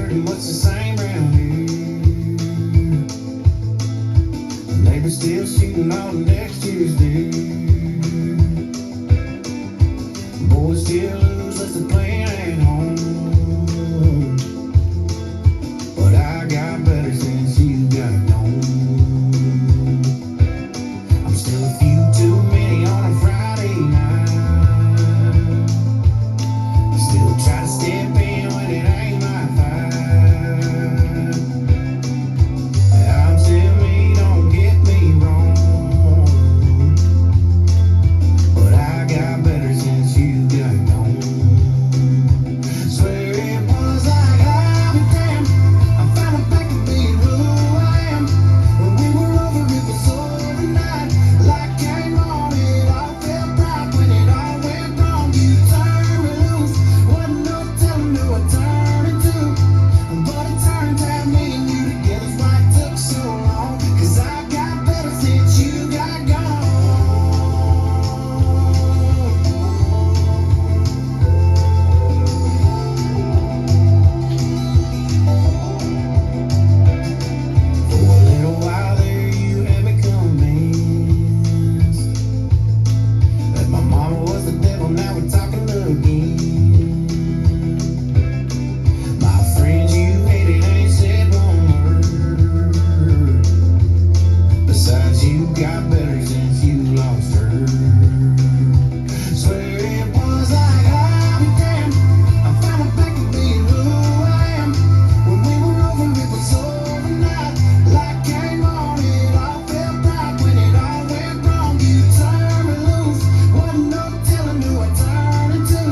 pretty much the same around here. The neighbors still shooting on next year's due. Boys still lose unless they're playing at home. But I got better since you got gone. I'm still a few too many on a Friday night. Still try to step in when it ain't my fight. I'm still me, don't get me wrong. But I got better since you got gone. Swear it was like I'll be damned. I'm finally back to being who I am. When we were over, it was overnight. Like came on, it all felt right. When it all went wrong, you turned me loose. Wasn't no telling who I turned into. But it turned out me and you together's why it took so long. 'Cause I got better since you got gone. For a little while there, you had me convinced that my mama was the devil. Now we're talking again. My friends you hated ain't said one word. Besides, you got better since you lost her. Swear it was like I'll be damned. I'm finally back to being who I am. When we were over, it was overnight. Like came on, it all felt right. When it all went wrong, you turned me loose. Wasn't no telling who I turned into.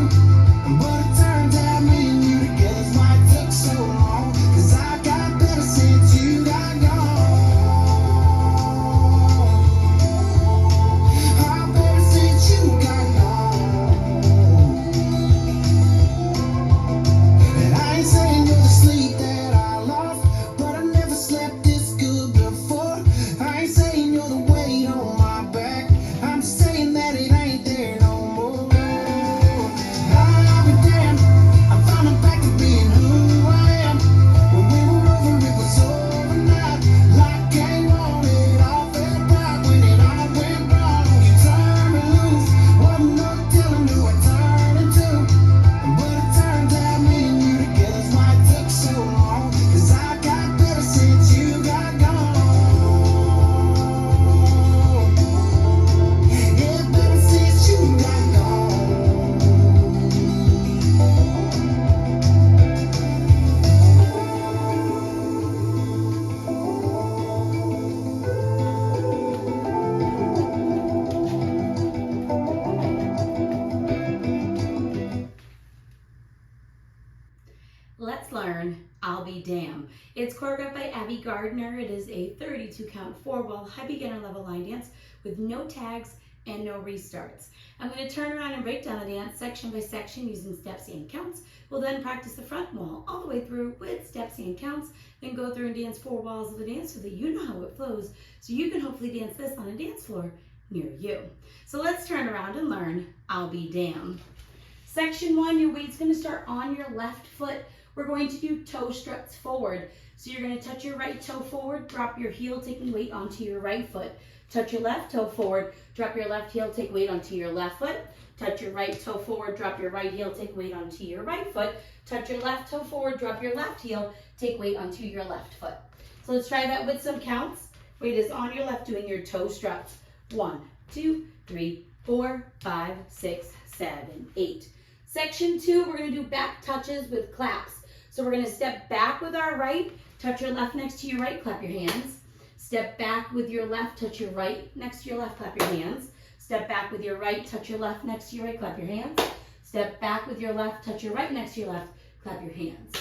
But it turns out me and you together's why it took so long. 'Cause I got better since you got gone. I'm better since you got gone. And I ain't saying you're the sleep that I lost, but I never slept this good before. I ain't saying you're the weight on my back. I'm just saying that it ain't there no more. I'll be damned. I'm finally back to being who I am. When we were over, it was overnight. Like came on, it all felt right. When it all went wrong, you turned me loose. Wasn't no telling who I turned into. But it turns out me and you together's why it took so long. 'Cause I got better since you got gone. Yeah, better since you got gone. Let's learn I'll Be Damn. It's choreographed by Abbey Gardner. It is a 32 count 4-wall high beginner level line dance with no tags and no restarts. I'm going to turn around and break down the dance section by section using steps and counts. We'll then practice the front wall all the way through with steps and counts, then go through and dance 4 walls of the dance so that you know how it flows, so you can hopefully dance this on a dance floor near you. So let's turn around and learn I'll Be Damn. Section 1, your weight's going to start on your left foot. We're going to do toe struts forward. So you're going to touch your right toe forward, drop your heel, taking weight onto your right foot. Touch your left toe forward, drop your left heel, take weight onto your left foot. Touch your right toe forward, drop your right heel, take weight onto your right foot. Touch your left toe forward, drop your left heel, take weight onto your left foot. So let's try that with some counts. Weight is on your left doing your toe struts. 1, 2, 3, 4, 5, 6, 7, 8. Section 2, we're going to do back touches with claps. So we're going to step back with our right, touch your left next to your right, clap your hands. Step back with your left, touch your right next to your left, clap your hands. Step back with your right, touch your left next to your right, clap your hands. Step back with your left, touch your right next to your left, clap your hands.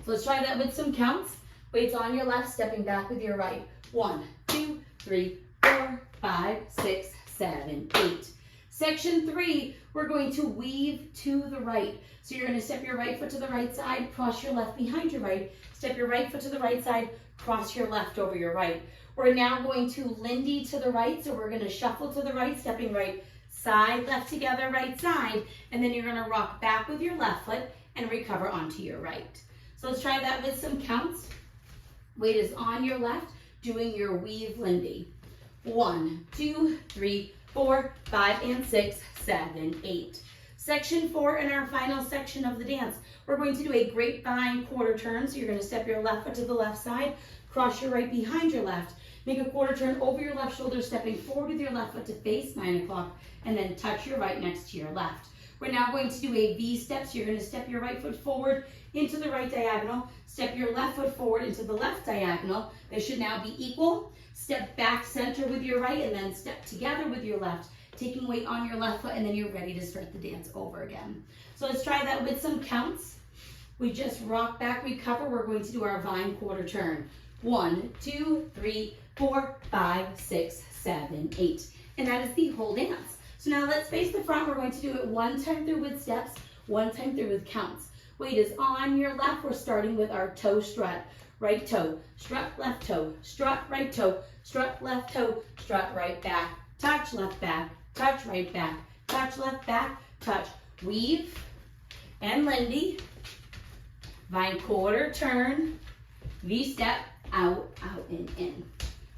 So let's try that with some counts. Weight's on your left, stepping back with your right. 1, 2, 3, 4, 5, 6, 7, 8. Section 3, we're going to weave to the right. So you're going to step your right foot to the right side, cross your left behind your right, step your right foot to the right side, cross your left over your right. We're now going to Lindy to the right, so we're going to shuffle to the right, stepping right side, left together, right side, and then you're going to rock back with your left foot and recover onto your right. So let's try that with some counts. Weight is on your left, doing your weave Lindy. 1, 2, 3, 4, 5, and 6, 7, 8. Section 4 in our final section of the dance. We're going to do a grapevine quarter turn. So you're going to step your left foot to the left side, cross your right behind your left, make a quarter turn over your left shoulder, stepping forward with your left foot to face 9 o'clock, and then touch your right next to your left. We're now going to do a V step. So you're going to step your right foot forward into the right diagonal, step your left foot forward into the left diagonal. They should now be equal. Step back center with your right, and then step together with your left, taking weight on your left foot, and then you're ready to start the dance over again. So let's try that with some counts. We just rock back, recover. We're going to do our vine quarter turn. 1, 2, 3, 4, 5, 6, 7, 8. And that is the whole dance. So now let's face the front. We're going to do it one time through with steps, one time through with counts. Weight is on your left. We're starting with our toe strut. Right toe, strut, left toe, strut, right toe, strut, left toe, strut, right back, touch, left back, touch, right back, touch, left back, touch, weave, and Lindy, vine quarter turn, V step, out, out, in.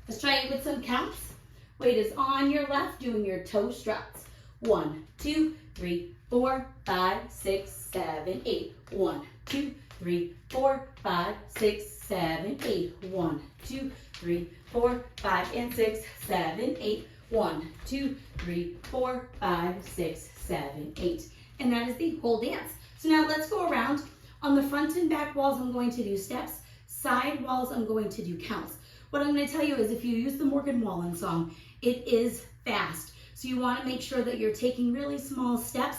Let's try it with some counts. Weight is on your left, doing your toe struts. 1, 2, 3, 4, 5, 6, 7, 8. 1, 2, 3, 4, 5, 6, 7, 8. 1, 2, 3, 4, 5, and 6, 7, 8. 1, 2, 3, 4, 5, 6, 7, 8. And that is the whole dance. So now let's go around. On the front and back walls, I'm going to do steps. Side walls, I'm going to do counts. What I'm going to tell you is if you use the Morgan Wallen song, it is fast. So you want to make sure that you're taking really small steps.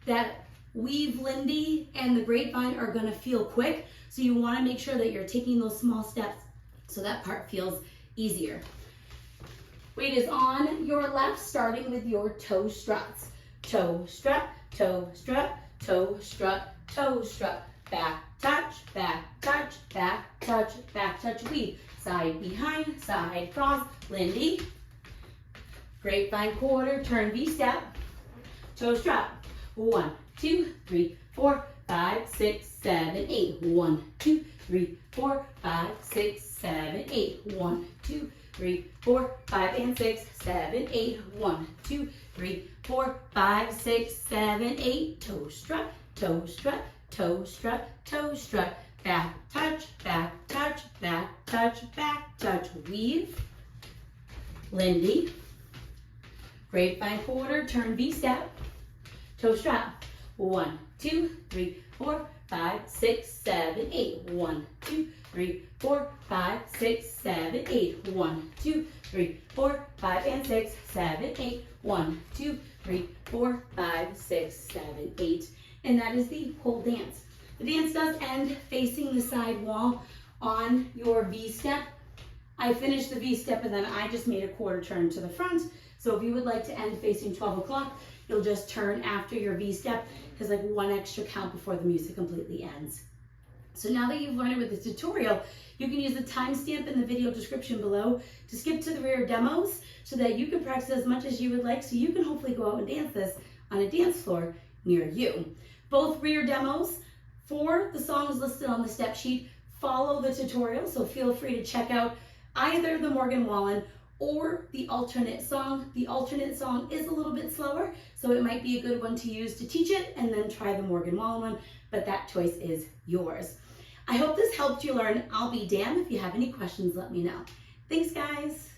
That weave Lindy and the grapevine are going to feel quick. So you want to make sure that you're taking those small steps so that part feels easier. Weight is on your left, starting with your toe struts. Toe strut, toe strut, toe strut, toe strut. Back touch, back touch, back touch, weave. Side behind, side cross, Lindy. Grapevine quarter, turn V step. Toe strut. 1, 2, 3, 4, 5, 6, 7, 8. 1, 2, 3, 4, 5, 6, 7, 8. 1, 2, 3, 4, 5, and 6, 7, 8. 1, 2, 3, 4, 5, 6, 7, 8. Toe strut, toe strut, toe strut, toe strut. Back touch, back touch, back touch, back touch. Weave, Lindy. Grapevine quarter, turn V step. Toe strut. 1, 2, 3, 4, 5, 6, 7, 8. 1, 2, 3, 4, 5, 6, 7, 8. 1, 2, 3, 4, 5, and 6, 7, 8. 1, 2, 3, 4, 5, 6, 7, 8. And that is the whole dance. The dance does end facing the side wall on your V step. I finished the V step and then I just made a quarter turn to the front. So if you would like to end facing 12 o'clock, you'll just turn after your V step. There's like one extra count before the music completely ends. So now that you've learned it with the tutorial, you can use the timestamp in the video description below to skip to the rear demos so that you can practice as much as you would like so you can hopefully go out and dance this on a dance floor near you. Both rear demos for the songs listed on the step sheet follow the tutorial, so feel free to check out either the Morgan Wallen or the alternate song. The alternate song is a little bit slower, so it might be a good one to use to teach it and then try the Morgan Wallen one, but that choice is yours. I hope this helped you learn I'll Be Damn. If you have any questions, let me know. Thanks, guys.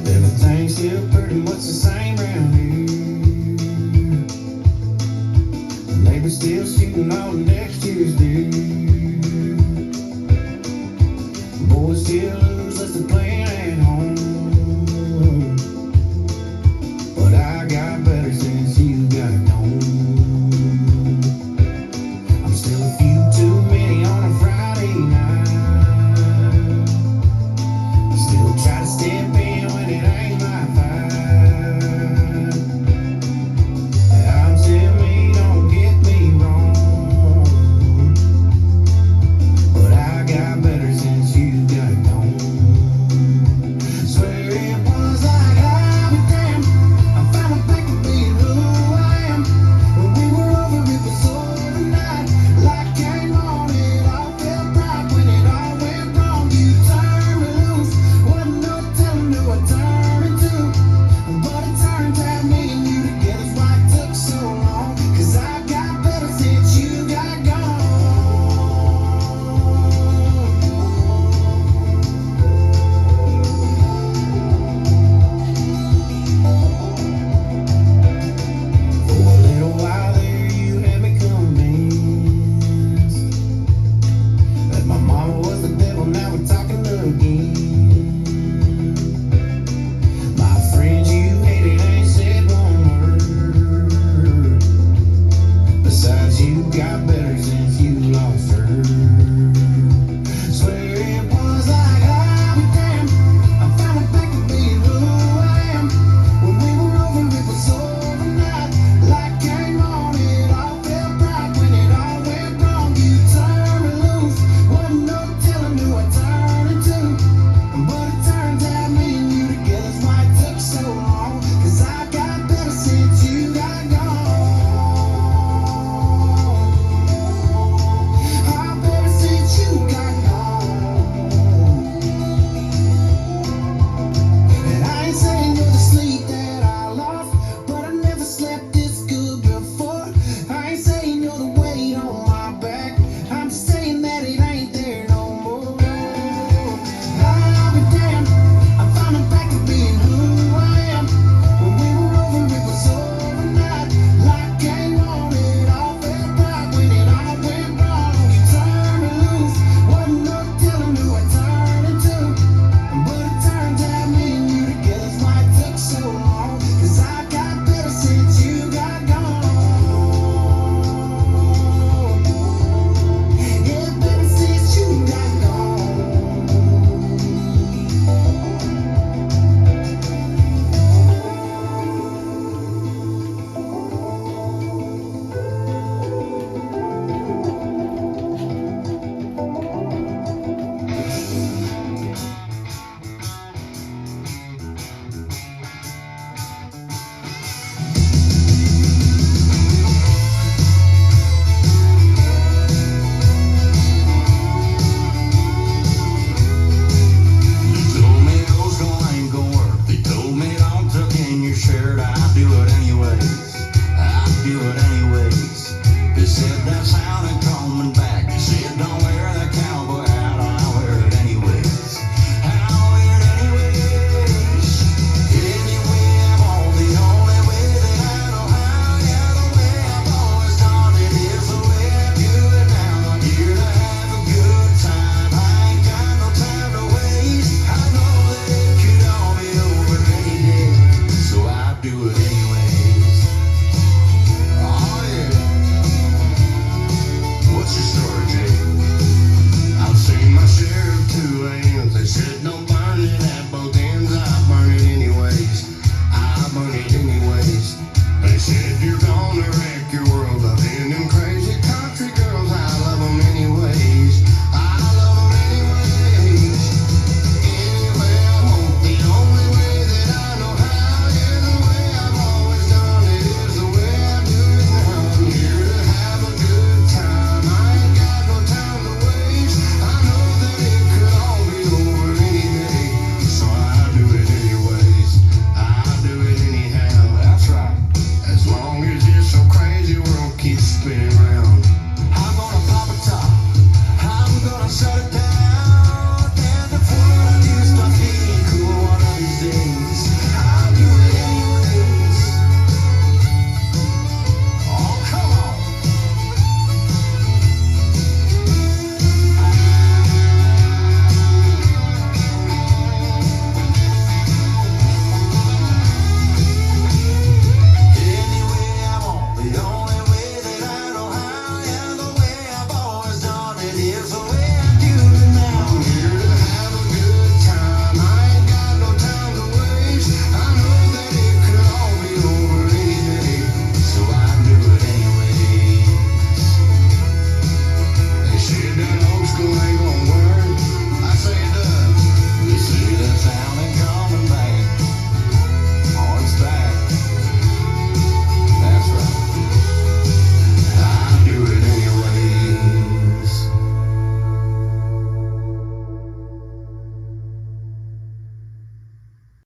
Everything's still pretty much the same around here. Neighbors still shooting on next Tuesday. Boys still lose as they play